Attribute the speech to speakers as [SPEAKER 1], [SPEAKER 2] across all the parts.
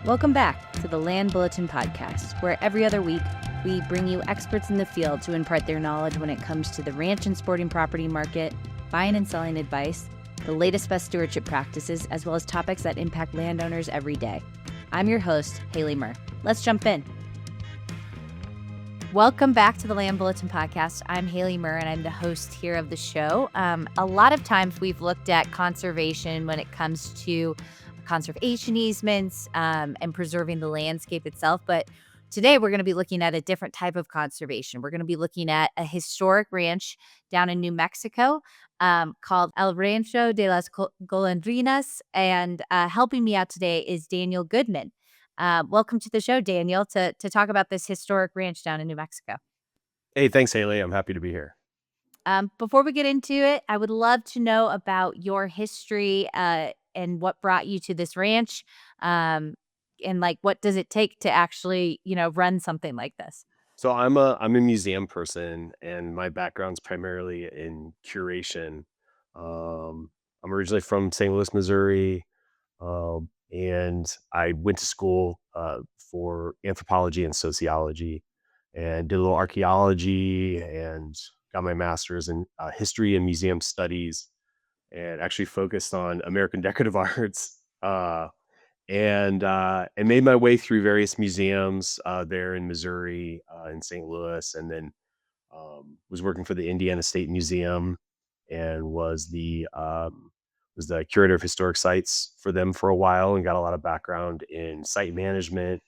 [SPEAKER 1] Welcome back to the Land Bulletin podcast, where every other week we bring you experts in the field to impart their knowledge when it comes to the ranch and sporting property market, buying and selling advice, the latest best stewardship practices, as well as topics that impact landowners every day. I'm your host, Haley Murr. Let's jump in. Welcome back to the Land Bulletin podcast. I'm Haley Murr, and I'm the host here of the show. A lot of times we've looked at conservation when it comes to conservation easements and preserving the landscape itself. But today we're going to be looking at a different type of conservation. We're going to be looking at a historic ranch down in New Mexico called El Rancho de las Golondrinas. And helping me out today is Daniel Goodman. Welcome to the show, Daniel, to talk about this historic ranch down in New Mexico.
[SPEAKER 2] Hey, thanks, Haley. I'm happy to be here.
[SPEAKER 1] Before we get into it, I would love to know about your history and what brought you to this ranch, and like what does it take to actually, run something like this?
[SPEAKER 2] So I'm a museum person, and my background's primarily in curation. I'm originally from St. Louis, Missouri, and I went to school for anthropology and sociology, and did a little archaeology, and got my master's in history and museum studies, and actually focused on American decorative arts. And made my way through various museums there in Missouri, in St. Louis, and then was working for the Indiana State Museum, and was the curator of historic sites for them for a while, and got a lot of background in site management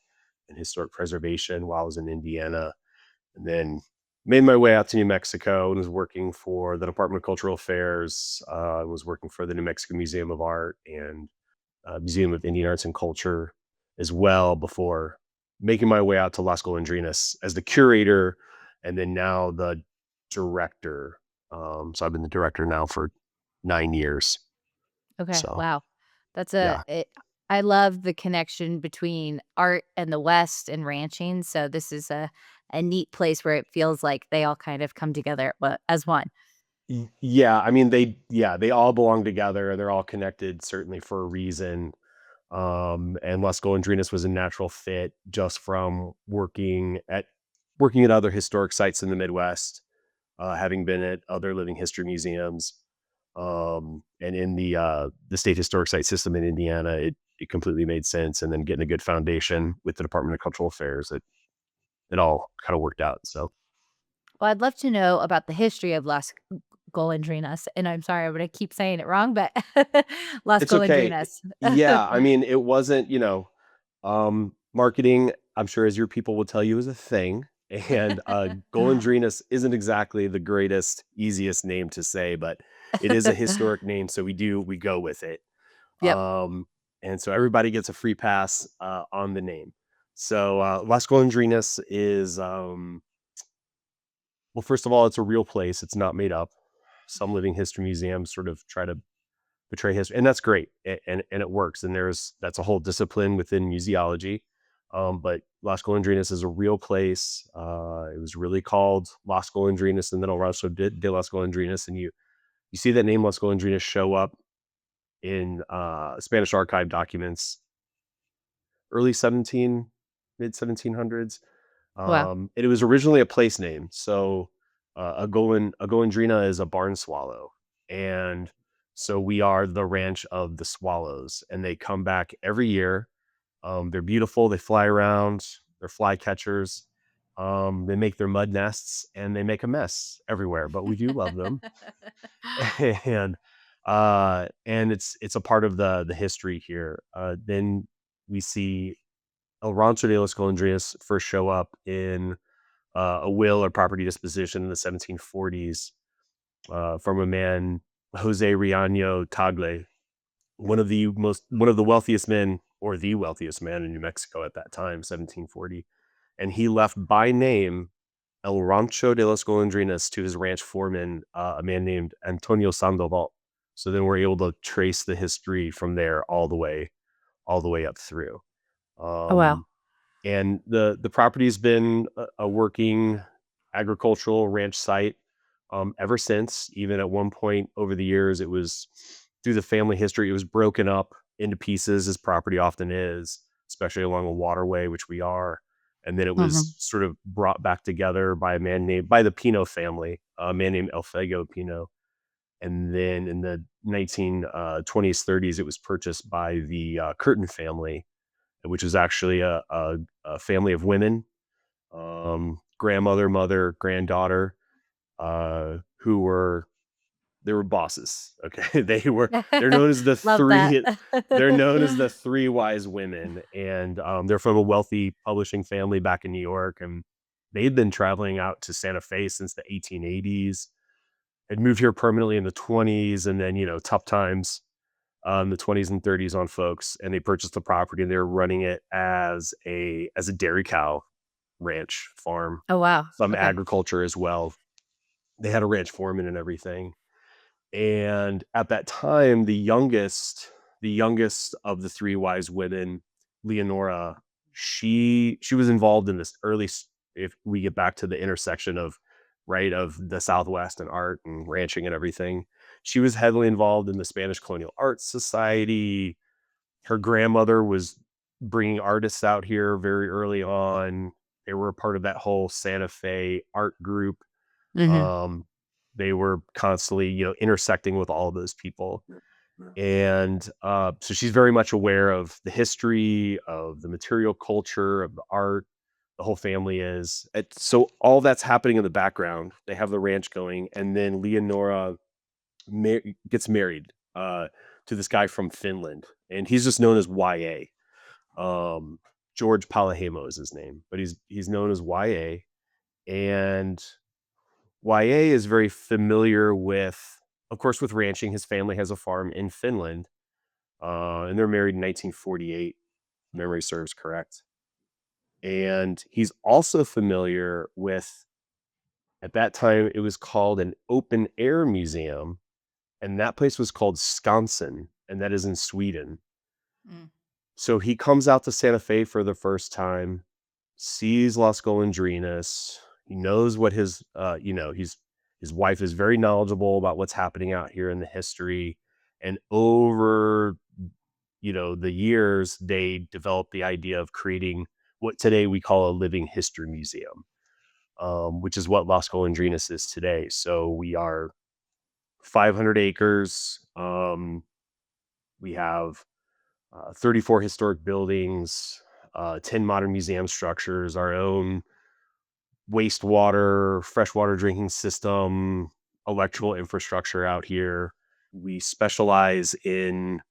[SPEAKER 2] and historic preservation while I was in Indiana. And then made my way out to New Mexico and was working for the Department of Cultural Affairs. I was working for the New Mexico Museum of Art and Museum of Indian Arts and Culture as well, before making my way out to Las Golondrinas as the curator, and then now the director. So I've been the director now for 9 years.
[SPEAKER 1] Okay,
[SPEAKER 2] So
[SPEAKER 1] wow, that's
[SPEAKER 2] yeah,
[SPEAKER 1] I love the connection between art and the West and ranching. So this is a neat place where it feels like they all kind of come together as one.
[SPEAKER 2] yeah. I mean, they all belong together. They're all connected, certainly for a reason. And Las Golondrinas was a natural fit just from working at other historic sites in the Midwest, having been at other living history museums, and in the state historic site system in Indiana. It completely made sense, and then getting a good foundation with the Department of Cultural Affairs, it all kind of worked out. So
[SPEAKER 1] Well, I'd love to know about the history of Las Golondrinas, and I'm sorry, I'm gonna keep saying it wrong, but Las
[SPEAKER 2] it's okay.
[SPEAKER 1] Golondrinas.
[SPEAKER 2] Yeah, I mean, it wasn't, marketing, I'm sure, as your people will tell you, is a thing. And Golondrinas isn't exactly the greatest, easiest name to say, but it is a historic name, so we go with it.
[SPEAKER 1] Yep.
[SPEAKER 2] Um, and so everybody gets a free pass on the name. So Las Golondrinas is, well, first of all, it's a real place. It's not made up. Some living history museums sort of try to portray history, and that's great, and it works. And that's a whole discipline within museology. But Las Golondrinas is a real place. It was really called Las Golondrinas, and then El Rancho de Las Golondrinas, and you see that name Las Golondrinas show up in Spanish archive documents, early 17, mid 1700s.
[SPEAKER 1] Wow.
[SPEAKER 2] And it was originally a place name. So a golondrina is a barn swallow, and so we are the ranch of the swallows, and they come back every year. They're beautiful. They fly around. They're fly catchers. They make their mud nests, and they make a mess everywhere, but we do love them. and and it's a part of the history here. Then we see El Rancho de las Golondrinas first show up in a will or property disposition in the 1740s, from a man, Jose Riaño Tagle, one of the wealthiest men, or the wealthiest man in New Mexico at that time, 1740. And he left by name El Rancho de las Golondrinas to his ranch foreman, a man named Antonio Sandoval. So then we're able to trace the history from there all the way up through.
[SPEAKER 1] Oh, wow.
[SPEAKER 2] Um, and the property's been a working agricultural ranch site ever since. Even at one point over the years, it was, through the family history, it was broken up into pieces, as property often is, especially along a waterway, which we are. And then it was
[SPEAKER 1] Mhm.
[SPEAKER 2] sort of brought back together by a man named by the Pino family, a man named Elfego Pino. And then in the 1920s, 30s, it was purchased by the Curtin family, which was actually a family of women, grandmother, mother, granddaughter, who were they were bosses. Okay, they're known as the
[SPEAKER 1] Love that.
[SPEAKER 2] three. They're known as the three wise women, and they're from a wealthy publishing family back in New York, and they'd been traveling out to Santa Fe since the 1880s. Had moved here permanently in the 20s, and then tough times the 20s and 30s on folks, and they purchased the property, and they were running it as a dairy cow ranch farm,
[SPEAKER 1] Oh, wow.
[SPEAKER 2] some
[SPEAKER 1] Okay.
[SPEAKER 2] agriculture as well. They had a ranch foreman and everything. And at that time, the youngest of the three wise women, Leonora, she was involved in this if we get back to the intersection of right of the Southwest and art and ranching and everything. She was heavily involved in the Spanish Colonial Arts Society. Her grandmother was bringing artists out here very early on. They were a part of that whole Santa Fe art group.
[SPEAKER 1] Mhm.
[SPEAKER 2] um, they were constantly, intersecting with all of those people. And so she's very much aware of the history, of the material culture, of the art. The whole family is. So all that's happening in the background. They have the ranch going, and then Leonora gets married to this guy from Finland, and he's just known as YA. Um, George Palahamo is his name, but he's known as YA. And YA is very familiar with, of course, with ranching. His family has a farm in Finland, and they're married in 1948, memory serves correct. And he's also familiar with, at that time, it was called an open air museum, and that place was called Skansen, and that is in Sweden.
[SPEAKER 1] Mm.
[SPEAKER 2] So he comes out to Santa Fe for the first time, sees Las Golondrinas. He knows what his wife is very knowledgeable about what's happening out here in the history. And over, the years, they developed the idea of creating what today we call a living history museum, which is what Las Golondrinas is today. So we are 500 acres. We have 34 historic buildings, 10 modern museum structures, our own wastewater, freshwater drinking system, electrical infrastructure out here. We specialize in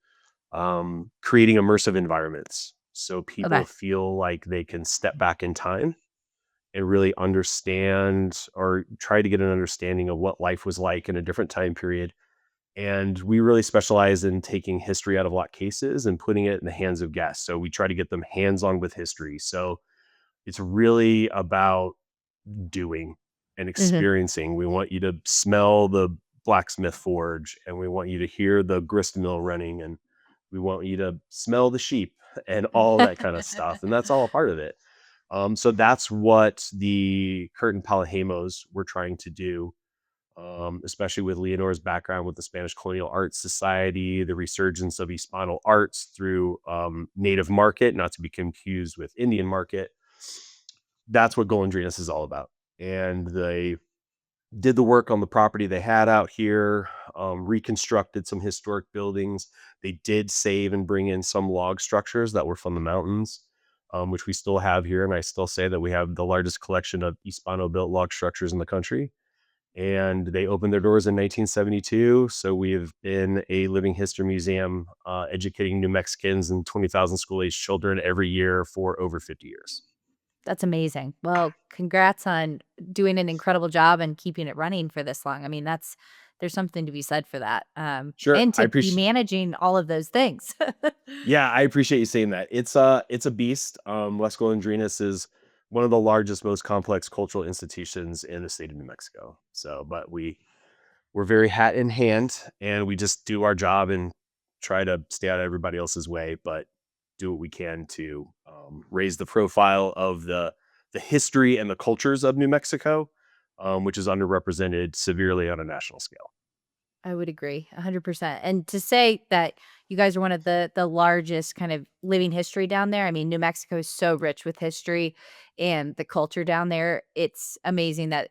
[SPEAKER 2] creating immersive environments so people
[SPEAKER 1] Okay.
[SPEAKER 2] feel like they can step back in time and really understand or try to get an understanding of what life was like in a different time period. And we really specialize in taking history out of lock cases and putting it in the hands of guests. So we try to get them hands on with history. So it's really about doing and
[SPEAKER 1] Mhm.
[SPEAKER 2] experiencing. We want you to smell the blacksmith forge, and we want you to hear the grist mill running, and we want you to smell the sheep and all that kind of stuff. And that's all a part of it. So that's what the Curtin Palahamos were trying to do, especially with Leonora's background with the Spanish Colonial Arts Society, the resurgence of Hispano arts through native market, not to be confused with Indian market. That's what Golondrinas is all about. And they did the work on the property they had out here, reconstructed some historic buildings. They did save and bring in some log structures that were from the mountains, which we still have here. And I still say that we have the largest collection of Hispano built log structures in the country. And they opened their doors in 1972. So we have been a living history museum, educating New Mexicans and 20,000 school age children every year for over 50 years.
[SPEAKER 1] That's amazing. Well, congrats on doing an incredible job and keeping it running for this long. I mean, there's something to be said for that,
[SPEAKER 2] Sure.
[SPEAKER 1] and
[SPEAKER 2] I
[SPEAKER 1] to be
[SPEAKER 2] appreciate
[SPEAKER 1] managing all of those things.
[SPEAKER 2] Yeah, I appreciate you saying that. It's a beast. Las Golondrinas is one of the largest, most complex cultural institutions in the state of New Mexico. So, but we're very hat in hand, and we just do our job and try to stay out of everybody else's way, but do what we can to raise the profile of the history and the cultures of New Mexico, which is underrepresented severely on a national scale.
[SPEAKER 1] I would agree 100%. And to say that you guys are one of the largest kind of living history down there. I mean, New Mexico is so rich with history and the culture down there. It's amazing that,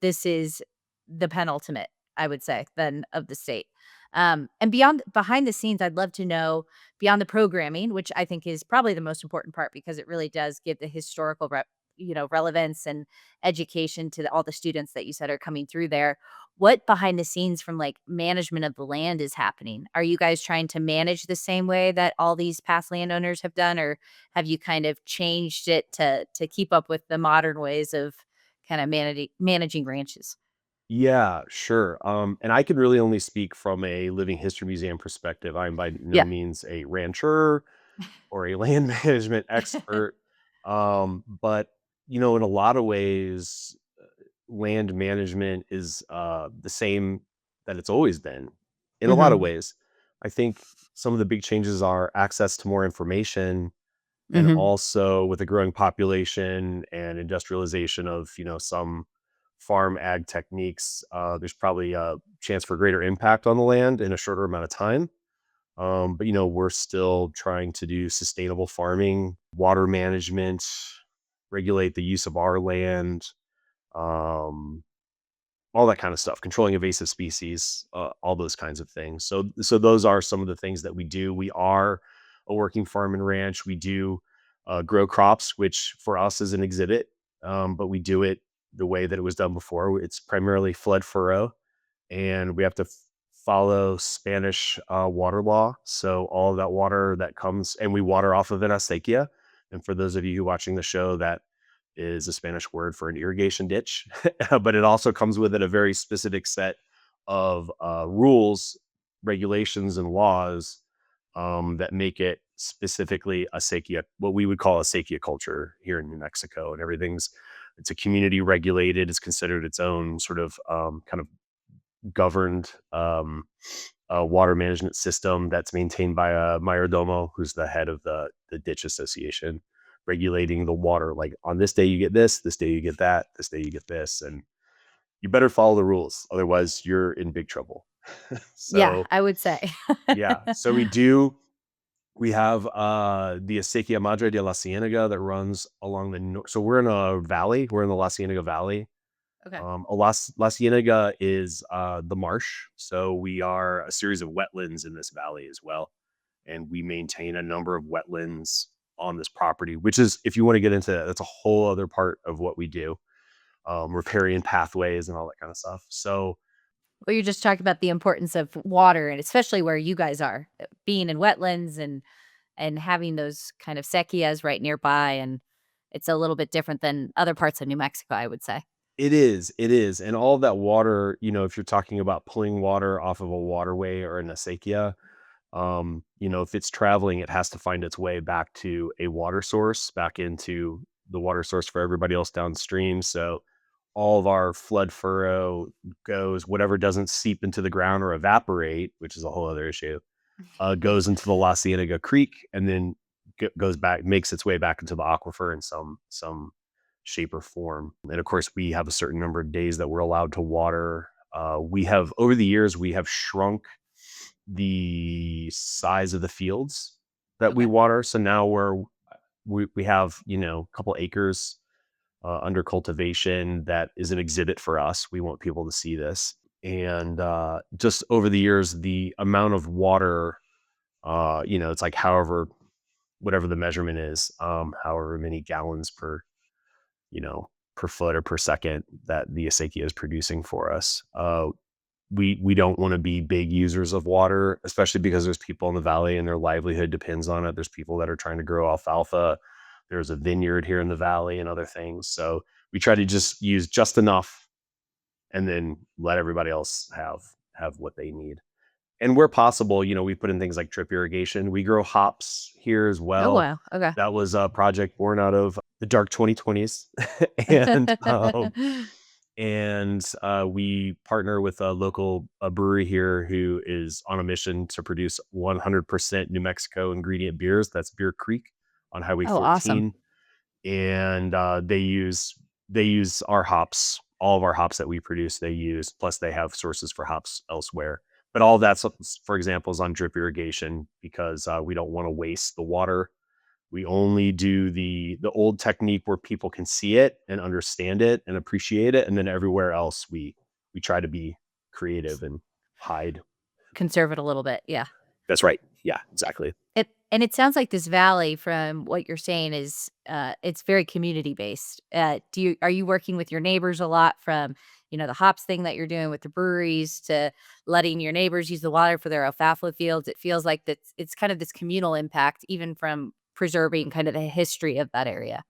[SPEAKER 1] this is the penultimate, I would say, then of the state. And beyond behind the scenes, I'd love to know beyond the programming, which I think is probably the most important part because it really does give the historical relevance and education to all the students that you said are coming through there. What behind the scenes from, like, management of the land is happening? Are you guys trying to manage the same way that all these past landowners have done, or have you kind of changed it to keep up with the modern ways of kinda managing ranches?
[SPEAKER 2] Yeah, sure. And I can really only speak from a living history museum perspective. I'm by no
[SPEAKER 1] Yeah.
[SPEAKER 2] means a rancher or a land management expert. But in a lot of ways, land management is the same that it's always been. In a lot of
[SPEAKER 1] Mhm.
[SPEAKER 2] ways, I think some of the big changes are access to more information, and
[SPEAKER 1] Mhm.
[SPEAKER 2] also with a growing population and industrialization of some farm ag techniques. There's probably a chance for greater impact on the land in a shorter amount of time. But we're still trying to do sustainable farming, water management, regulate the use of our land, um, all that kind of stuff, controlling invasive species, all those kinds of things. So those are some of the things that we do. We are a working farm and ranch. We do grow crops, which for us is an exhibit, but we do it the way that it was done before. It's primarily flood furrow, and we have to follow Spanish water law. So all of that water that comes, and we water off of an acequia. And for those of you watching the show, that is a Spanish word for an irrigation ditch, but it also comes with it a very specific set of rules, regulations, and laws that make it specifically acequia, what we would call acequia culture here in New Mexico. And it's a community regulated. It's considered its own sort of kind of governed water management system that's maintained by a mayordomo, who's the head of the ditch association, regulating the water. Like on this day you get this day you get that, this day you get this, and you better follow the rules, otherwise you're in big trouble.
[SPEAKER 1] Yeah,
[SPEAKER 2] So
[SPEAKER 1] I would say.
[SPEAKER 2] yeah, so we have the Acequia Madre de la Cienega that runs along the north. So we're in a valley. We're in the La Cienega Valley.
[SPEAKER 1] Okay.
[SPEAKER 2] La Cienega is the marsh. So we are a series of wetlands in this valley as well. And we maintain a number of wetlands on this property, which is, if you want to get into that, that's a whole other part of what we do, riparian pathways and all that kind of stuff. So
[SPEAKER 1] Well, you're just talking about the importance of water, and especially where you guys are, being in wetlands and having those kind of sequias right nearby, and it's a little bit different than other parts of New Mexico, I would say.
[SPEAKER 2] it is. And all of that water, if you're talking about pulling water off of a waterway or an acequia, if it's traveling, it has to find its way back to a water source, back into the water source for everybody else downstream. So all of our flood furrow goes, whatever doesn't seep into the ground or evaporate, which is a whole other issue, goes into the La Cienega Creek, and then goes back, makes its way back into the aquifer in some shape or form. And of course, we have a certain number of days that we're allowed to water. We have over the years we have shrunk the size of the fields that we
[SPEAKER 1] Okay.
[SPEAKER 2] water. So now we have a couple acres under cultivation that is an exhibit for us. We want people to see this. And just over the years, the amount of water, it's like however whatever the measurement is, however many gallons you know per foot or per second that the acequia is producing for us. We don't want to be big users of water, especially because there's people in the valley and their livelihood depends on it. There's people that are trying to grow alfalfa. There's a vineyard here in the valley and other things. So we try to just use just enough and then let everybody else have what they need. And where possible, we put in things like drip irrigation. We grow hops here as
[SPEAKER 1] Oh,
[SPEAKER 2] well.
[SPEAKER 1] wow. Okay.
[SPEAKER 2] That was a project born out of the dark 2020s. and we partner with a local brewery here who is on a mission to produce 100% New Mexico ingredient beers. That's Beer Creek on Highway
[SPEAKER 1] Oh, awesome.
[SPEAKER 2] 14, and they use our hops all of our hops that we produce, they use, plus they have sources for hops elsewhere. But all that's, for example, is on drip irrigation because we don't want to waste the water. We only do the old technique where people can see it and understand it and appreciate it, and then everywhere else we try to be creative and hide.
[SPEAKER 1] Conserve it a little bit, yeah.
[SPEAKER 2] That's right. Yeah, exactly.
[SPEAKER 1] It sounds like this valley from what you're saying is, it's very community based. Are you working with your neighbors a lot from, the hops thing that you're doing with the breweries to letting your neighbors use the water for their alfalfa fields? It feels like it's kind of this communal impact even from preserving kind of the history of that area.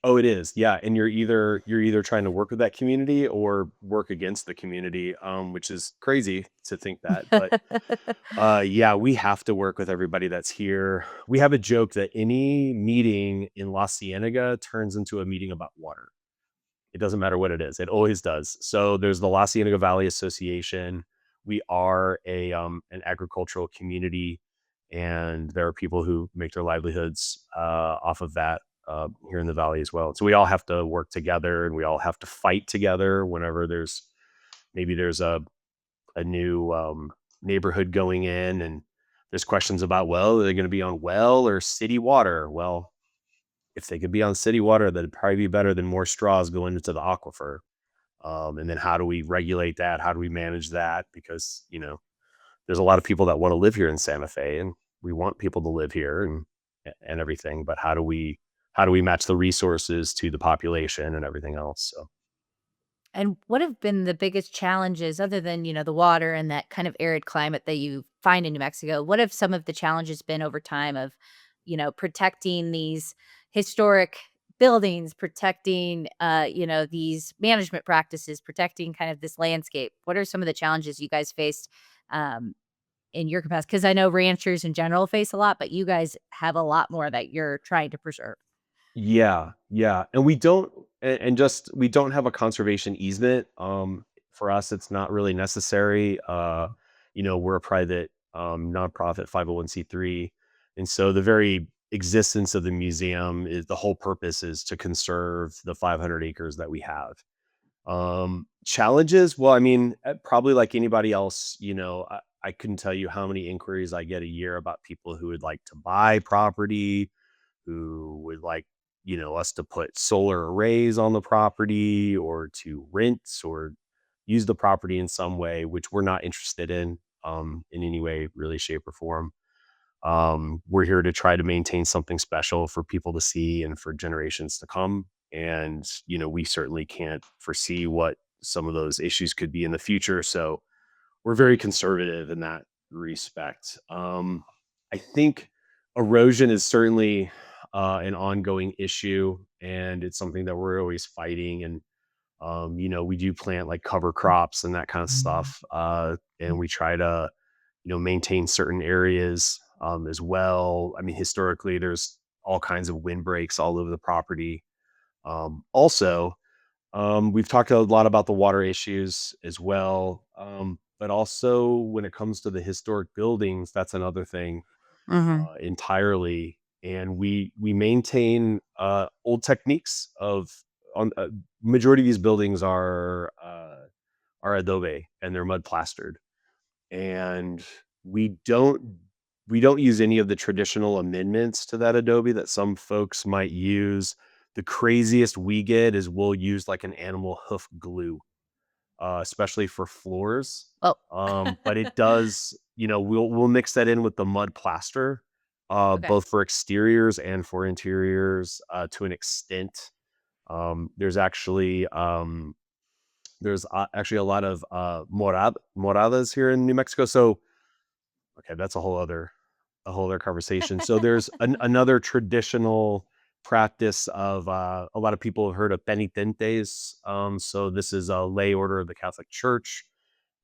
[SPEAKER 2] Oh, it is. Yeah, and you're either trying to work with that community or work against the community, which is crazy to think that, but yeah, we have to work with everybody that's here. We have a joke that any meeting in La Cienega turns into a meeting about water. It doesn't matter what it is. It always does. So there's the La Cienega Valley Association. We are an agricultural community, and there are people who make their livelihoods off of that here in the valley as well. So we all have to work together, and we all have to fight together whenever there's a new neighborhood going in, and there's questions about, well, are they going to be on well or city water? Well, if they could be on city water, that'd probably be better than more straws going into the aquifer. And then how do we regulate that? How do we manage that? Because, there's a lot of people that want to live here in Santa Fe, and we want people to live here and everything. But how do we match the resources to the population and everything else? So
[SPEAKER 1] And what have been the biggest challenges other than, the water and that kind of arid climate that you find in New Mexico? What have some of the challenges been over time of, protecting these historic buildings, protecting, these management practices, protecting kind of this landscape? What are some of the challenges you guys faced um, in your capacity? Because I know ranchers in general face a lot, but you guys have a lot more that you're trying to preserve.
[SPEAKER 2] yeah, yeah, and we don't have a conservation easement. For us, it's not really necessary. We're a private nonprofit 501(c)(3), and so the very existence of the museum is the whole purpose is to conserve the 500 acres that we have. Challenges? Well, I mean, probably like anybody else, I couldn't tell you how many inquiries I get a year about people who would like to buy property, who would like, us to put solar arrays on the property or to rent or use the property in some way, which we're not interested in any way, really, shape, or form. We're here to try to maintain something special for people to see and for generations to come. And, we certainly can't foresee what some of those issues could be in the future. So we're very conservative in that respect. I think erosion is certainly an ongoing issue, and it's something that we're always fighting. And we do plant like cover crops and that kind of stuff, and we try to maintain certain areas as well. I mean, historically, there's all kinds of windbreaks all over the property. Also, we've talked a lot about the water issues as well, but also when it comes to the historic buildings, that's another thing
[SPEAKER 1] Mhm.
[SPEAKER 2] entirely. And we maintain old techniques of on majority of these buildings are adobe and they're mud plastered, and we don't we don't use any of the traditional amendments to that adobe that some folks might use. The craziest we get is we'll use like an animal hoof glue, especially for floors.
[SPEAKER 1] Oh.
[SPEAKER 2] But it does, we'll mix that in with the mud plaster,
[SPEAKER 1] Okay.
[SPEAKER 2] both for exteriors and for interiors, to an extent. There's actually a lot of moradas here in New Mexico. So okay, that's a whole other conversation. So there's another traditional practice of a lot of people have heard of penitentes. So this is a lay order of the Catholic Church,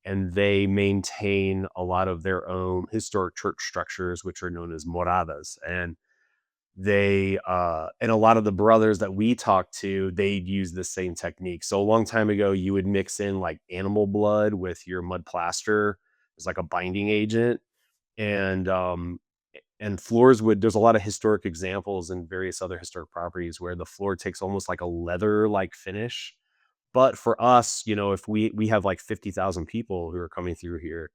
[SPEAKER 2] and they maintain a lot of their own historic church structures, which are known as moradas. And a lot of the brothers that we talk to, they'd use the same technique. So a long time ago, you would mix in like animal blood with your mud plaster as like a binding agent, and floors would there's a lot of historic examples and various other historic properties where the floor takes almost like a leather like finish, But for us, if we have like 50,000 people who are coming through here,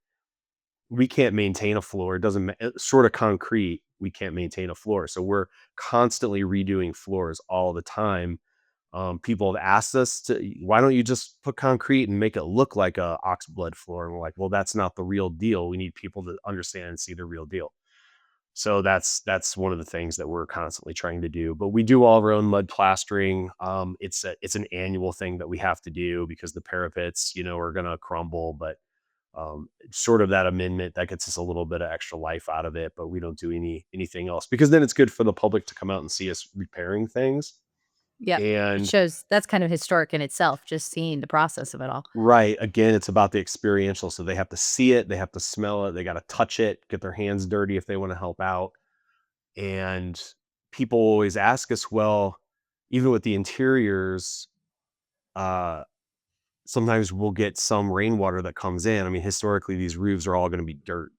[SPEAKER 2] we can't maintain a floor. It doesn't short of concrete, we can't maintain a floor. So we're constantly redoing floors all the time. People have asked us to, why don't you just put concrete and make it look like a oxblood floor? And we're like, well, that's not the real deal. We need people to understand and see the real deal. So that's one of the things that we're constantly trying to do. But we do all of our own mud plastering. It's an annual thing that we have to do because the parapets, are gonna crumble. But sort of that amendment that gets us a little bit of extra life out of it. But we don't do anything else because then it's good for the public to come out and see us repairing things.
[SPEAKER 1] Yep. It
[SPEAKER 2] And
[SPEAKER 1] shows that's kind of historic in itself, just seeing the process of it all.
[SPEAKER 2] right, again, it's about the experiential. So they have to see it, they have to smell it, they got to touch it, get their hands dirty if they want to help out. And people always ask us, well, even with the interiors, uh, sometimes we'll get some rainwater that comes in. I mean, historically, these roofs are all going to be dirt.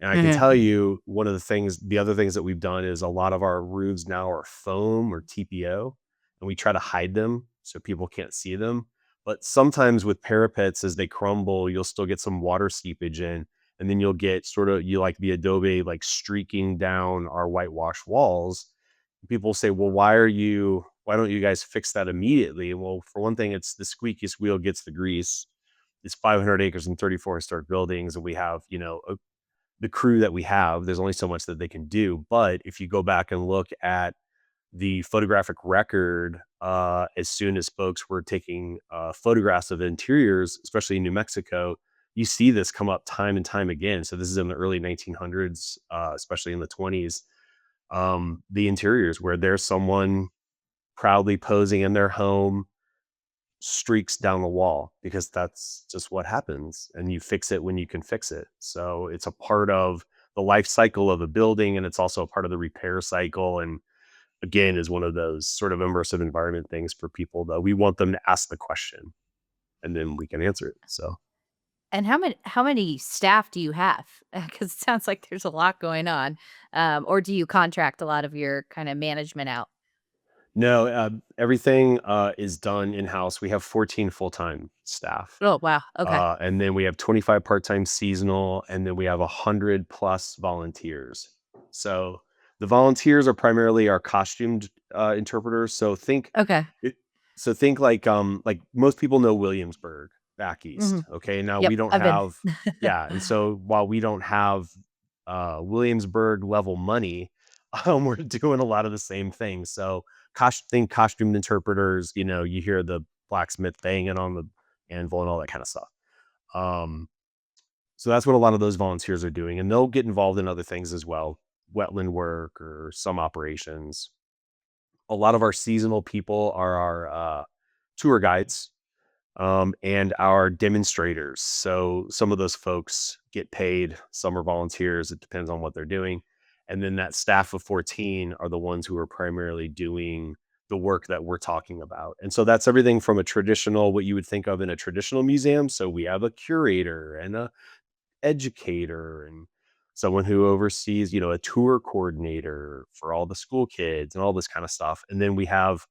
[SPEAKER 2] And I can
[SPEAKER 1] Mhm.
[SPEAKER 2] tell you the other things that we've done is a lot of our roofs now are foam or TPO, and we try to hide them so people can't see them. But sometimes with parapets, as they crumble, you'll still get some water seepage in, and then you'll get you like the adobe like streaking down our whitewashed walls. People say, well, why don't you guys fix that immediately? Well, for one thing, it's the squeakiest wheel gets the grease. It's 500 acres and 34 historic buildings, and we have, the crew that we have, there's only so much that they can do. But if you go back and look at the photographic record, as soon as folks were taking photographs of interiors, especially in New Mexico, you see this come up time and time again. So this is in the early 1900s, especially in the 20s. The interiors where there's someone proudly posing in their home, streaks down the wall because that's just what happens, and you fix it when you can fix it. So it's a part of the life cycle of a building, and it's also a part of the repair cycle, and again is one of those sort of immersive environment things for people that we want them to ask the question and then we can answer it. So
[SPEAKER 1] And how many staff do you have? Because it sounds like there's a lot going on. Or do you contract a lot of your kinda management out?
[SPEAKER 2] no, everything is done in-house. We have 14 full-time staff.
[SPEAKER 1] Oh, wow, okay.
[SPEAKER 2] And then we have 25 part-time seasonal, and then we have 100 plus volunteers. So the volunteers are primarily our costumed interpreters.
[SPEAKER 1] Okay.
[SPEAKER 2] It, think like most people know Williamsburg back east.
[SPEAKER 1] Mhm.
[SPEAKER 2] Okay, now we
[SPEAKER 1] Yep,
[SPEAKER 2] don't
[SPEAKER 1] I've been.
[SPEAKER 2] have yeah, and so while we don't have Williamsburg level money, we're doing a lot of the same things. So costumed interpreters. You hear the blacksmith banging on the anvil and all that kind of stuff. Um, so that's what a lot of those volunteers are doing, and they'll get involved in other things as well, wetland work or some operations. A lot of our seasonal people are our tour guides and our demonstrators. So some of those folks get paid, some are volunteers. It depends on what they're doing. And then that staff of 14 are the ones who are primarily doing the work that we're talking about. And so that's everything from a traditional, what you would think of in a traditional museum. So we have a curator and a educator and someone who oversees, a tour coordinator for all the school kids and all this kind of stuff. And then we have,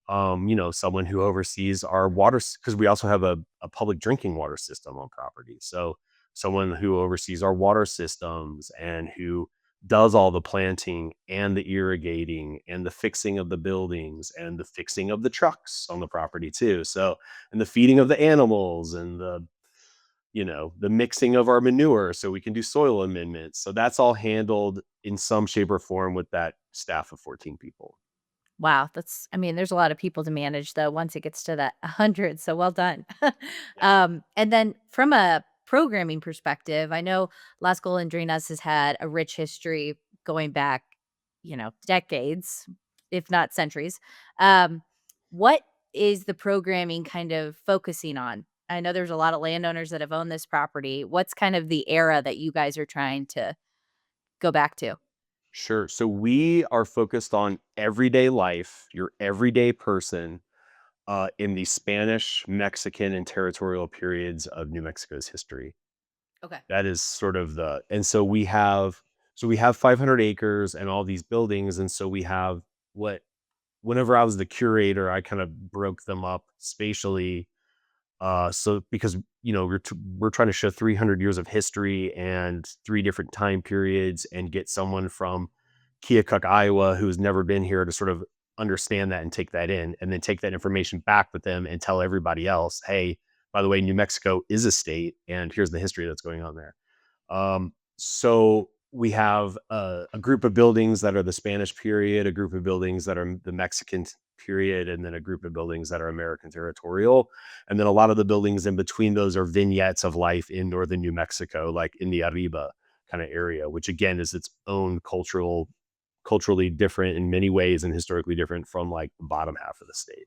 [SPEAKER 2] someone who oversees our water because we also have a public drinking water system on property. So someone who oversees our water systems and who does all the planting and the irrigating and the fixing of the buildings and the fixing of the trucks on the property too. So, and the feeding of the animals and the mixing of our manure so we can do soil amendments. So that's all handled in some shape or form with that staff of 14 people.
[SPEAKER 1] Wow, I mean, there's a lot of people to manage though once it gets to that 100, so well done.
[SPEAKER 2] Yeah.
[SPEAKER 1] And then from a programming perspective, I know Las Golondrinas has had a rich history going back, decades, if not centuries. Um, what is the programming kind of focusing on? I know there's a lot of landowners that have owned this property. What's kind of the era that you guys are trying to go back to?
[SPEAKER 2] Sure. So we are focused on everyday life, your everyday person in the Spanish, Mexican, and territorial periods of New Mexico's history.
[SPEAKER 1] Okay.
[SPEAKER 2] That is sort of and so we have 500 acres and all these buildings, and so we have what whenever I was the curator, I kind of broke them up spatially. So because we're trying to show 300 years of history and three different time periods, and get someone from Keokuk, Iowa, who's never been here to sort of understand that and take that in, and then take that information back with them and tell everybody else, hey, by the way, New Mexico is a state, and here's the history that's going on there. So we have a group of buildings that are the Spanish period, a group of buildings that are the Mexican period, and then a group of buildings that are American territorial. And then a lot of the buildings in between those are vignettes of life in northern New Mexico, like in the Arriba kind of area, which again is its own culturally different in many ways and historically different from like the bottom half of the state,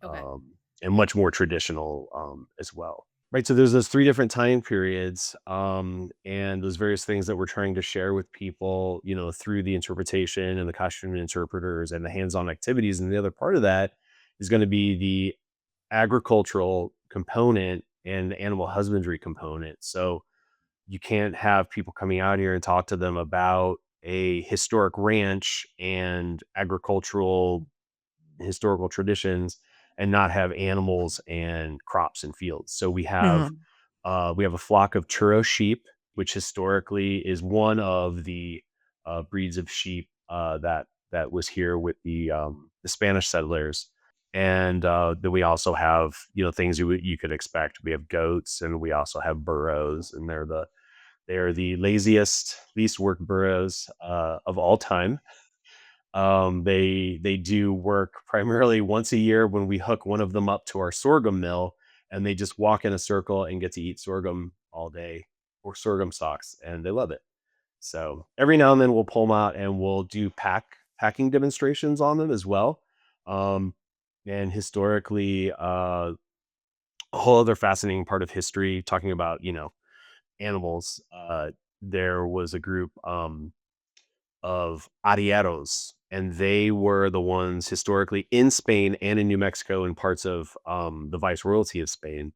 [SPEAKER 1] Okay.
[SPEAKER 2] and much more traditional as well. Right. So there's those three different time periods, and those various things that we're trying to share with people, through the interpretation and the costume interpreters and the hands-on activities. And the other part of that is going to be the agricultural component and the animal husbandry component. So you can't have people coming out here and talk to them about a historic ranch and agricultural historical traditions and not have animals and crops and fields. So
[SPEAKER 1] Mhm.
[SPEAKER 2] we have a flock of churro sheep, which historically is one of the breeds of sheep that was here with the Spanish settlers. And then we also have things you could expect. We have goats, and we also have burros, and they're the laziest, least worked burros of all time. They do work primarily once a year when we hook one of them up to our sorghum mill, and they just walk in a circle and get to eat sorghum all day, or sorghum stalks, and they love it. So every now and then we'll pull them out and we'll do packing demonstrations on them as well. Um, and historically, a whole other fascinating part of history, talking about animals. There was a group. Of arrieros, and they were the ones historically in Spain and in New Mexico and parts of the viceroyalty of Spain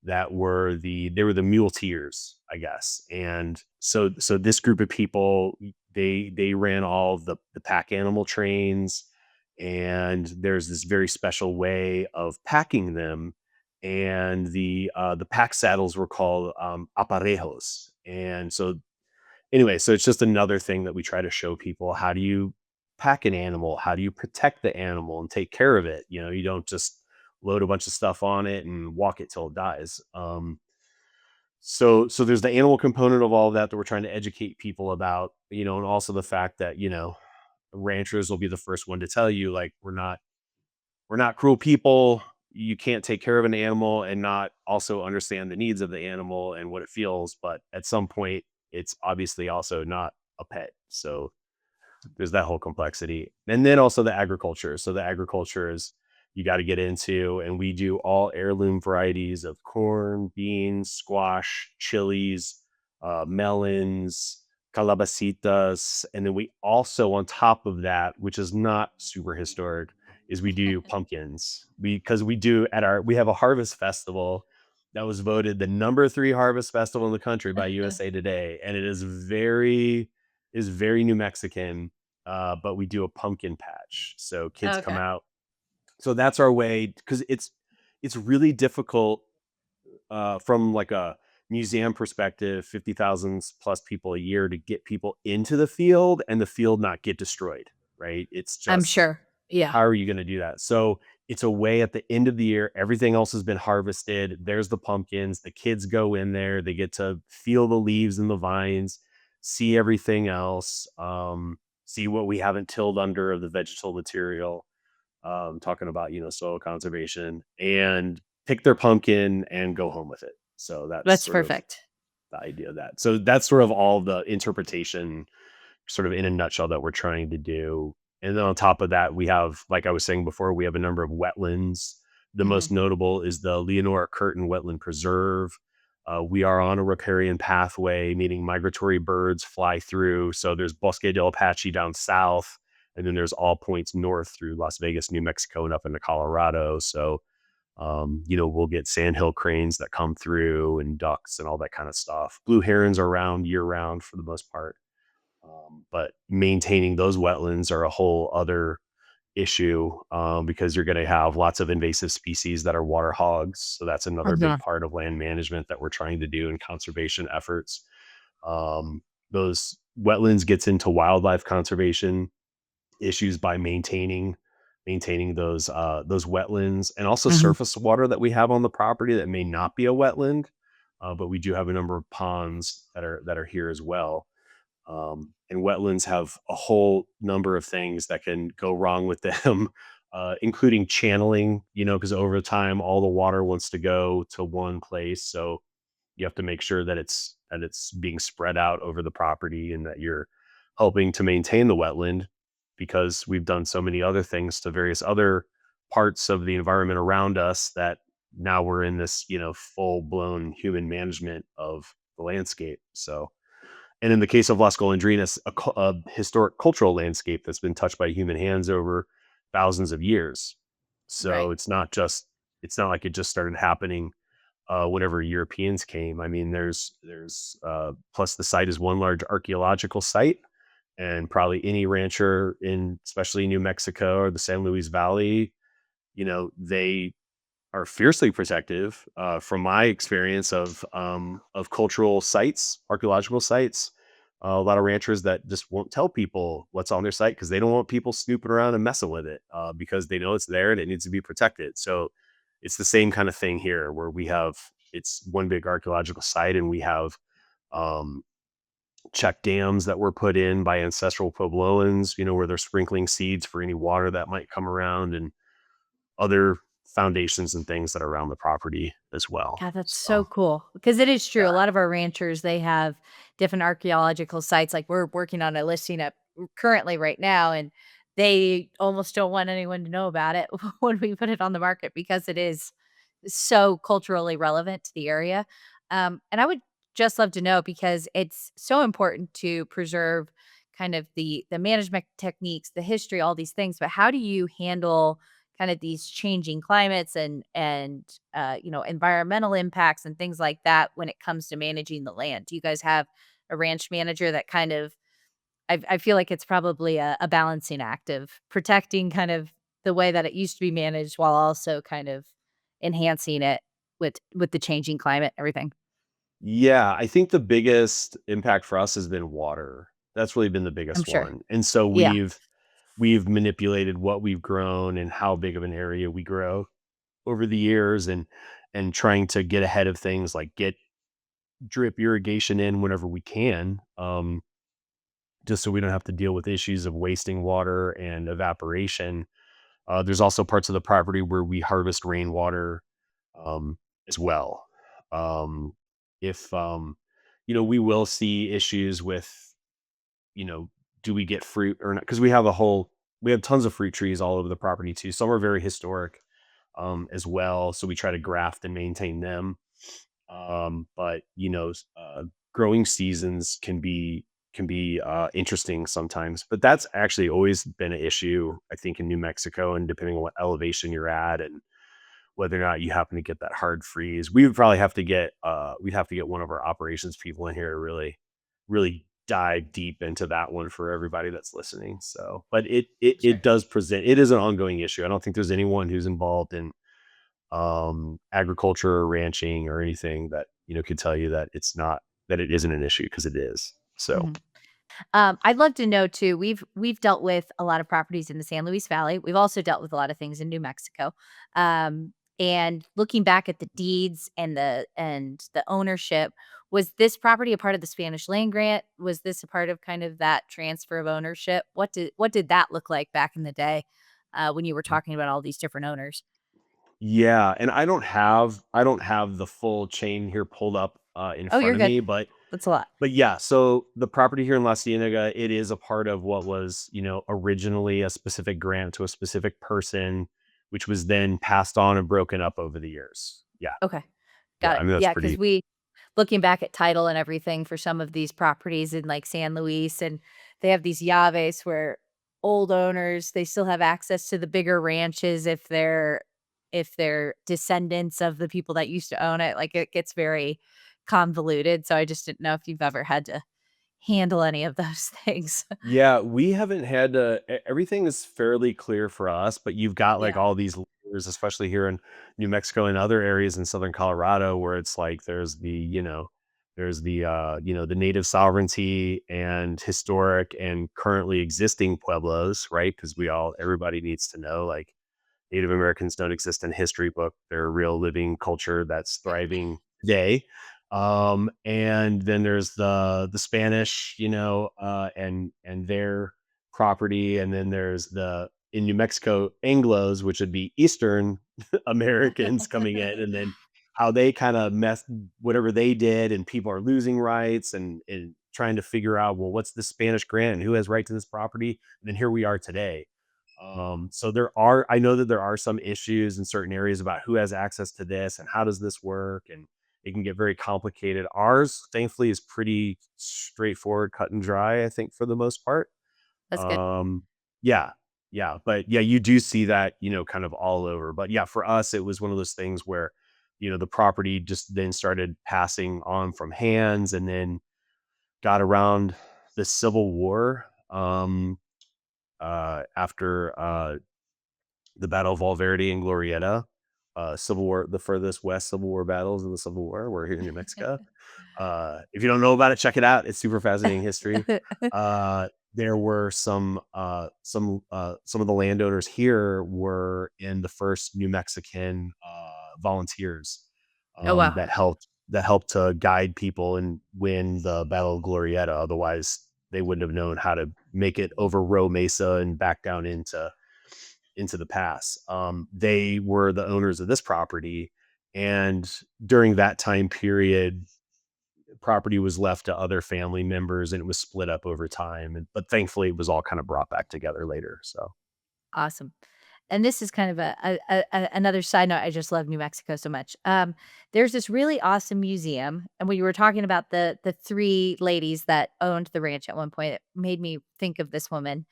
[SPEAKER 2] that were the muleteers, I guess. And so this group of people, they ran all of the pack animal trains, and there's this very special way of packing them. And the pack saddles were called aparejos. And so anyway, so it's just another thing that we try to show people. How do you pack an animal? How do you protect the animal and take care of it? You don't just load a bunch of stuff on it and walk it till it dies. So there's the animal component of all of that we're trying to educate people about, and also the fact that, ranchers will be the first one to tell you, like, we're not cruel people. You can't take care of an animal and not also understand the needs of the animal and what it feels. But at some point, it's obviously also not a pet. So there's that whole complexity. And then also the agriculture. So the agriculture is you got to get into, and we do all heirloom varieties of corn, beans, squash, chilies, melons, calabacitas. And then we also, on top of that, which is not super historic, is we do pumpkins. Because we have a harvest festival that was voted the number three harvest festival in the country by USA Today. And it is very New Mexican, but we do a pumpkin patch. So kids come
[SPEAKER 1] Okay.
[SPEAKER 2] out. So that's our way, because it's really difficult from like a museum perspective, 50,000 plus people a year, to get people into the field and the field not get destroyed, right? It's
[SPEAKER 1] I'm
[SPEAKER 2] just,
[SPEAKER 1] sure. Yeah.
[SPEAKER 2] how are you going to do that? So it's a way at the end of the year, everything else has been harvested. There's the pumpkins. The kids go in there. They get to feel the leaves and the vines, see everything else, see what we haven't tilled under of the vegetal material, talking about, soil conservation, and pick their pumpkin and go home with it. So that's
[SPEAKER 1] That's
[SPEAKER 2] sort of
[SPEAKER 1] perfect.
[SPEAKER 2] the idea of that. So that's sort of all the interpretation, sort of in a nutshell, that we're trying to do. And then on top of that, we have, like I was saying before, we have a number of wetlands. The most
[SPEAKER 1] Mhm.
[SPEAKER 2] notable is the Leonora Curtin Wetland Preserve. We are on a riparian pathway, meaning migratory birds fly through. So there's Bosque del Apache down south, and then there's all points north through Las Vegas, New Mexico, and up into Colorado. So we'll get sandhill cranes that come through, and ducks and all that kind of stuff. Blue herons are around year round for the most part. But maintaining those wetlands are a whole other issue, because you're going to have lots of invasive species that are water hogs. So that's another big
[SPEAKER 1] Mhm.
[SPEAKER 2] part of land management that we're trying to do in conservation efforts. Um, those wetlands gets into wildlife conservation issues by maintaining those wetlands, and also
[SPEAKER 1] Mhm.
[SPEAKER 2] surface water that we have on the property that may not be a wetland, but we do have a number of ponds that are here as well. And wetlands have a whole number of things that can go wrong with them, including channeling. Because over time, all the water wants to go to one place, so you have to make sure that it's being spread out over the property and that you're helping to maintain the wetland, because we've done so many other things to various other parts of the environment around us that now we're in this, full blown human management of the landscape. So, and in the case of Las Golondrinas, a historic cultural landscape that's been touched by human hands over thousands of years. So
[SPEAKER 1] Right.
[SPEAKER 2] it's not like it just started happening whenever Europeans came. I mean, plus the site is one large archaeological site, and probably any rancher in, especially New Mexico or the San Luis Valley, they are fiercely protective. From my experience of cultural sites, archaeological sites, a lot of ranchers that just won't tell people what's on their site because they don't want people snooping around and messing with it, because they know it's there and it needs to be protected. So it's the same kind of thing here, where it's one big archaeological site, and we have um, check dams that were put in by ancestral Puebloans, where they're sprinkling seeds for any water that might come around, and other foundations and things that are around the property as well.
[SPEAKER 1] God, that's
[SPEAKER 2] So,
[SPEAKER 1] so cool because it is true. A
[SPEAKER 2] yeah.
[SPEAKER 1] lot of our ranchers, they have different archaeological sites. Like we're working on a listing up currently right now, and they almost don't want anyone to know about it when we put it on the market because it is so culturally relevant to the area. And I would just love to know because it's so important to preserve kind of the management techniques, the history, all these things. But how do you handle kind of these changing climates and environmental impacts and things like that when it comes to managing the land? Do you guys have a ranch manager that kind of I feel like it's probably a balancing act of protecting kind of the way that it used to be managed while also kind of enhancing it with the changing climate, everything.
[SPEAKER 2] Yeah, I think the biggest impact for us has been water. That's really been the
[SPEAKER 1] I'm
[SPEAKER 2] biggest
[SPEAKER 1] sure.
[SPEAKER 2] one. And so
[SPEAKER 1] Yeah.
[SPEAKER 2] we've manipulated what we've grown and how big of an area we grow over the years, and trying to get ahead of things, like get drip irrigation in whenever we can, just so we don't have to deal with issues of wasting water and evaporation. There's also parts of the property where we harvest rainwater, as well. Um, if we will see issues with, you know, do we get fruit or not? Because we have tons of fruit trees all over the property too. Some are very historic, as well. So we try to graft and maintain them. But growing seasons can be interesting sometimes. But that's actually always been an issue, I think, in New Mexico, and depending on what elevation you're at and whether or not you happen to get that hard freeze. We would probably have to get we'd have to get one of our operations people in here to really dive deep into that one for everybody that's listening. So, but it
[SPEAKER 1] Sure.
[SPEAKER 2] does present it is an ongoing issue. I don't think there's anyone who's involved in agriculture or ranching or anything that, could tell you that it isn't an issue, because it is. So,
[SPEAKER 1] Mhm. I'd love to know too. We've dealt with a lot of properties in the San Luis Valley. We've also dealt with a lot of things in New Mexico. And looking back at the deeds and the ownership, was this property a part of the Spanish land grant? Was this a part of kind of that transfer of ownership? What did that look like back in the day when you were talking about all these different owners?
[SPEAKER 2] yeah, and I don't have the full chain here pulled up in
[SPEAKER 1] Oh,
[SPEAKER 2] front
[SPEAKER 1] you're
[SPEAKER 2] of
[SPEAKER 1] good.
[SPEAKER 2] me, but
[SPEAKER 1] That's a lot.
[SPEAKER 2] yeah, so the property here in La Cienega, it is a part of what was, originally a specific grant to a specific person, which was then passed on and broken up over the years. Yeah.
[SPEAKER 1] Okay,
[SPEAKER 2] Yeah,
[SPEAKER 1] got
[SPEAKER 2] I
[SPEAKER 1] it.
[SPEAKER 2] mean, that's
[SPEAKER 1] Yeah, because
[SPEAKER 2] pretty.
[SPEAKER 1] we looking back at title and everything for some of these properties in, like, San Luis, and they have these llaves where old owners, they still have access to the bigger ranches if they're descendants of the people that used to own it, like, it gets very convoluted, so I just didn't know if you've ever had to handle any of those things.
[SPEAKER 2] Yeah, we haven't had everything is fairly clear for us, but you've got like
[SPEAKER 1] Yeah.
[SPEAKER 2] all these layers, especially here in New Mexico and other areas in southern Colorado, where it's like there's the native sovereignty and historic and currently existing pueblos, right? Because everybody needs to know, like, Native Americans don't exist in history book. They're a real living culture that's thriving today. And then there's the Spanish, and their property, and then there's the in New Mexico Anglos, which would be Eastern Americans coming in, and then how they kind of messed whatever they did, and people are losing rights and trying to figure out, well, what's the Spanish grant and who has right to this property, and then here we are today. So I know that there are some issues in certain areas about who has access to this and how does this work, and it can get very complicated. Ours, thankfully, is pretty straightforward, cut and dry, I think, for the most part.
[SPEAKER 1] That's good.
[SPEAKER 2] Um, yeah, yeah, but yeah, you do see that, kind of all over. But yeah, for us, it was one of those things where, the property just then started passing on from hands, and then got around the Civil War. After the Battle of Valverde and Glorieta, Civil War, the furthest west Civil War battles in the Civil War were here in New Mexico. If you don't know about it, check it out. It's super fascinating history. There were some of the landowners here were in the first New Mexican volunteers,
[SPEAKER 1] Oh, wow.
[SPEAKER 2] that helped to guide people and win the Battle of Glorieta. Otherwise, they wouldn't have known how to make it over Row Mesa and back down into the pass. They were the owners of this property, and during that time period, property was left to other family members, and it was split up over time. But thankfully, it was all kind of brought back together later. So
[SPEAKER 1] Awesome. And this is kind of another side note. I just love New Mexico so much. There's this really awesome museum, and when you were talking about the three ladies that owned the ranch at one point, it made me think of this woman.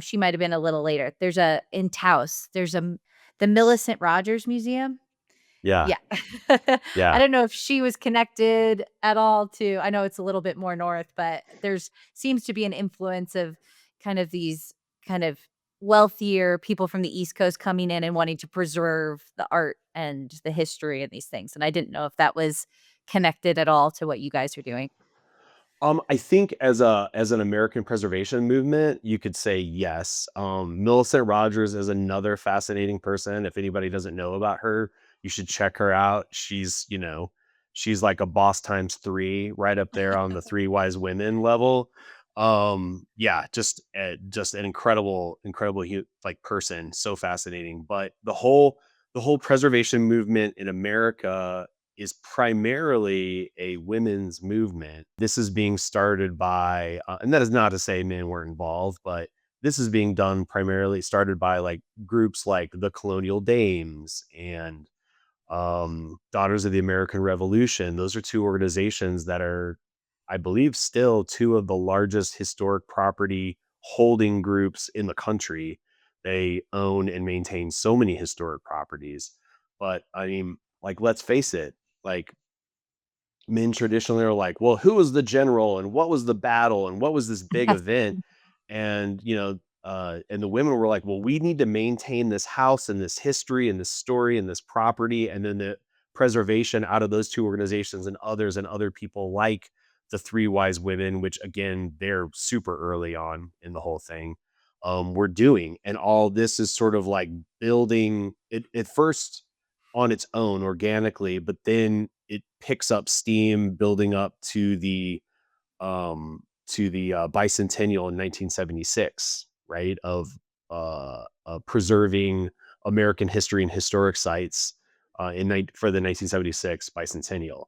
[SPEAKER 1] She might have been a little later. There's a in Taos. The Millicent Rogers Museum.
[SPEAKER 2] yeah,
[SPEAKER 1] Yeah. I
[SPEAKER 2] yeah.
[SPEAKER 1] don't know if she was connected at all to, I know it's a little bit more north, but there's seems to be an influence of kind of these kind of wealthier people from the East Coast coming in and wanting to preserve the art and the history and these things. And I didn't know if that was connected at all to what you guys are doing.
[SPEAKER 2] I think as an American preservation movement, you could say yes. Millicent Rogers is another fascinating person. If anybody doesn't know about her, you should check her out. She's like a boss times three, right up there on the three wise women level. Yeah, just an incredible like person, so fascinating. But the whole preservation movement in America is primarily a women's movement. This is being started by, and that is not to say men weren't involved, but this is being done primarily started by like groups like the Colonial Dames and Daughters of the American Revolution. Those are two organizations that are, I believe, still two of the largest historic property holding groups in the country. They own and maintain so many historic properties. But I mean, like, let's face it, like, men traditionally are like, well, who was the general and what was the battle and what was this big
[SPEAKER 1] Yes.
[SPEAKER 2] event? And, and the women were like, well, we need to maintain this house and this history and this story and this property. And then the preservation out of those two organizations and other people like the Three Wise Women, which again, they're super early on in the whole thing. We're doing. And all this is sort of like building it at first on its own organically, but then it picks up steam building up to the bicentennial in 1976, right? Of preserving American history and historic sites for the 1976 bicentennial.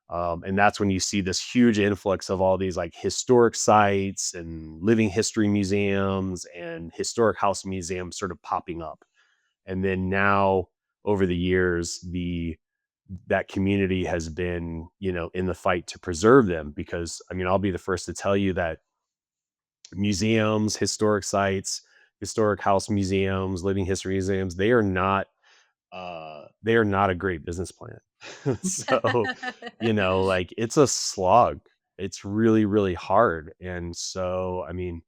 [SPEAKER 2] And that's when you see this huge influx of all these like historic sites and living history museums and historic house museums sort of popping up. And then now over the years, the that community has been, in the fight to preserve them, because I mean, I'll be the first to tell you that museums, historic sites, historic house museums, living history museums, they are not a great business plan. So, like, it's a slog. it's really, really hard. And so, I mean,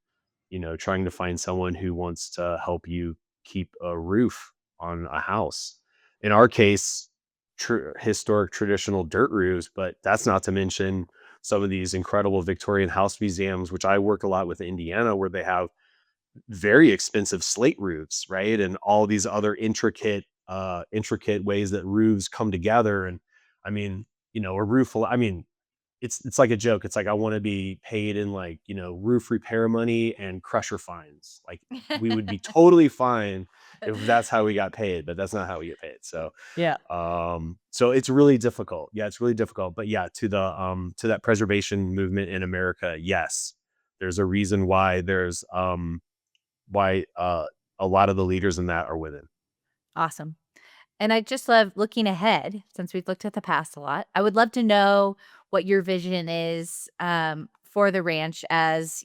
[SPEAKER 2] trying to find someone who wants to help you keep a roof on a house. In our case, historic traditional dirt roofs, but that's not to mention some of these incredible Victorian house museums, which I work a lot with in Indiana, where they have very expensive slate roofs, right? And all these other intricate ways that roofs come together. And I mean, a roof, I mean, it's like a joke. It's like I want to be paid in like, roof repair money and crusher fines. Like we would be totally fine if that's how we got paid, but that's not how we get paid. So
[SPEAKER 1] Yeah.
[SPEAKER 2] so it's really difficult. Yeah, it's really difficult. But yeah, to that preservation movement in America, yes. There's a reason why a lot of the leaders in that are women.
[SPEAKER 1] Awesome. And I just love looking ahead since we've looked at the past a lot. I would love to know what your vision is for the ranch as,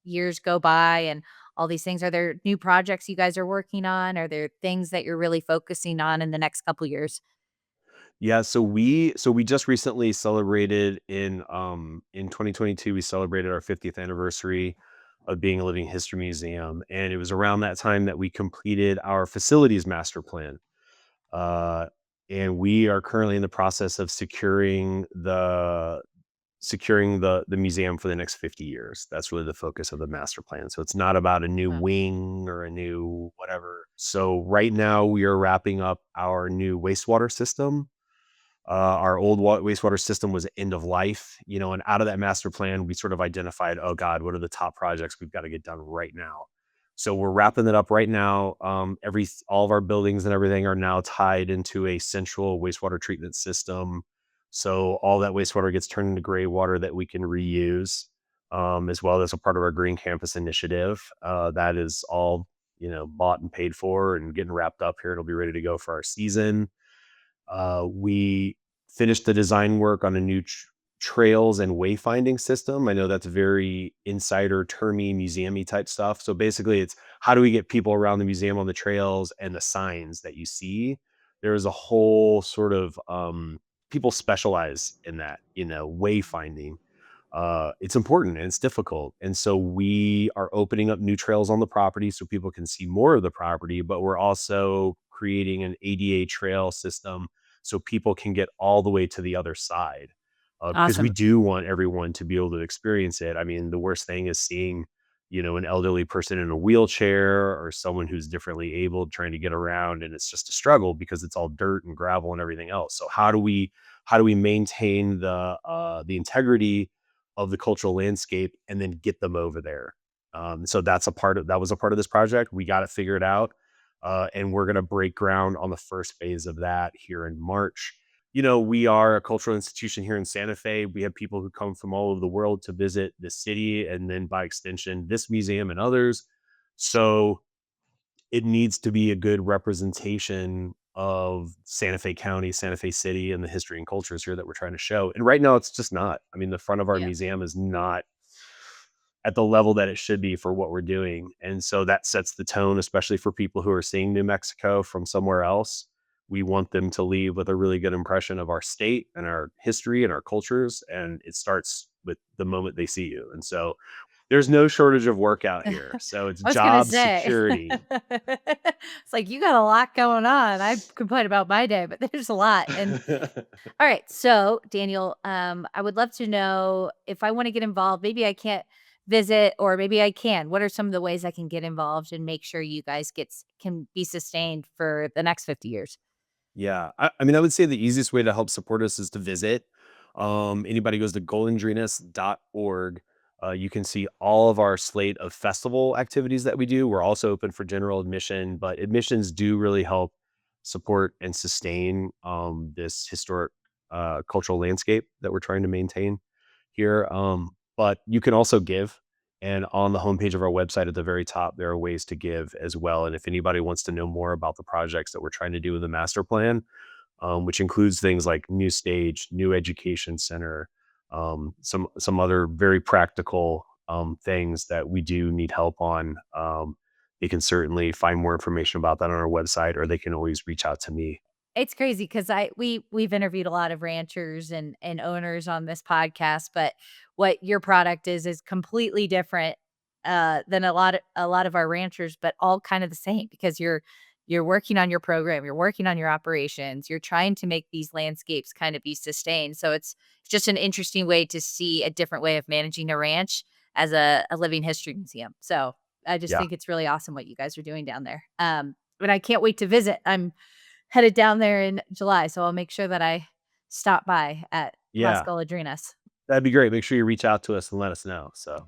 [SPEAKER 1] years go by and all these things. Are there new projects you guys are working on? Are there things that you're really focusing on in the next couple years?
[SPEAKER 2] Yeah, so we just recently celebrated in 2022, we celebrated our 50th anniversary of being a living history museum, and it was around that time that we completed our facilities master plan. Uh, and we are currently in the process of securing the museum for the next 50 years. That's really the focus of the master plan. So it's not about a new
[SPEAKER 1] Wow.
[SPEAKER 2] wing or a new whatever. So right now we are wrapping up our new wastewater system. Our old wastewater system was end of life, and out of that master plan, we sort of identified, oh God, what are the top projects we've got to get done right now? So we're wrapping it up right now. All of our buildings and everything are now tied into a central wastewater treatment system. So all that wastewater gets turned into gray water that we can reuse, as well as a part of our Green Campus initiative. That is all, bought and paid for and getting wrapped up here. It'll be ready to go for our season. We finished the design work on a new trails and wayfinding system. I know that's very insider termy, museumy type stuff. So basically, it's how do we get people around the museum on the trails and the signs that you see? There is a whole sort of people specialize in that, wayfinding. It's important and it's difficult. And so we are opening up new trails on the property so people can see more of the property, but we're also creating an ADA trail system so people can get all the way to the other side. Because we
[SPEAKER 1] Awesome.
[SPEAKER 2] do want everyone to be able to experience it. I mean, the worst thing is seeing, an elderly person in a wheelchair or someone who's differently abled trying to get around, and it's just a struggle because it's all dirt and gravel and everything else. So how do we maintain the integrity of the cultural landscape and then get them over there. So that was a part of this project. We got it figured out. And we're going to break ground on the first phase of that here in March. We are a cultural institution here in Santa Fe. We have people who come from all over the world to visit the city and then by extension, this museum and others. So it needs to be a good representation of Santa Fe County, Santa Fe City, and the history and cultures here that we're trying to show. And right now, it's just not. I mean, the front of our
[SPEAKER 1] Yeah.
[SPEAKER 2] museum is not at the level that it should be for what we're doing. And so that sets the tone, especially for people who are seeing New Mexico from somewhere else. We want them to leave with a really good impression of our state and our history and our cultures. And it starts with the moment they see you. And so there's no shortage of work out here. So it's
[SPEAKER 1] I was gonna
[SPEAKER 2] job
[SPEAKER 1] say.
[SPEAKER 2] security.
[SPEAKER 1] It's like, you got a lot going on. I complain about my day, but there's a lot, and all right, so, Daniel, I would love to know if I wanna get involved, maybe I can't visit or maybe I can. What are some of the ways I can get involved and make sure you guys can be sustained for the next 50 years?
[SPEAKER 2] Yeah, I mean, I would say the easiest way to help support us is to visit. Anybody goes to golondrinas.org. You can see all of our slate of festival activities that we do. We're also open for general admission, but admissions do really help support and sustain this historic cultural landscape that we're trying to maintain here. But you can also give. And on the homepage of our website at the very top, there are ways to give as well. And if anybody wants to know more about the projects that we're trying to do with the master plan, which includes things like new stage, new education center, some other very practical things that we do need help on, they can certainly find more information about that on our website, or they can always reach out to me.
[SPEAKER 1] It's crazy because we've interviewed a lot of ranchers and owners on this podcast, but what your product is completely different than a lot of our ranchers, but all kind of the same because you're working on your program, you're working on your operations, you're trying to make these landscapes kind of be sustained. So it's just an interesting way to see a different way of managing a ranch as a living history museum. So I just
[SPEAKER 2] Yeah.
[SPEAKER 1] think it's really awesome what you guys are doing down there. But I can't wait to visit. I'm headed down there in July, so I'll make sure that I stop by at Las
[SPEAKER 2] Yeah.
[SPEAKER 1] Golondrinas.
[SPEAKER 2] That'd be great. Make sure you reach out to us and let us know. So,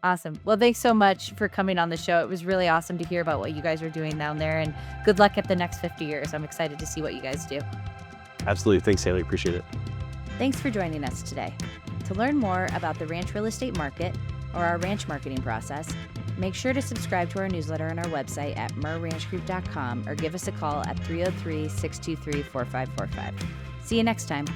[SPEAKER 1] Awesome. Well, thanks so much for coming on the show. It was really awesome to hear about what you guys are doing down there, and good luck at the next 50 years. I'm excited to see what you guys do.
[SPEAKER 2] absolutely. Thanks, Haley. Appreciate it.
[SPEAKER 1] Thanks for joining us today. To learn more about the ranch real estate market or our ranch marketing process, make sure to subscribe to our newsletter on our website at merranchgroup.com or give us a call at 303-623-4545. See you next time.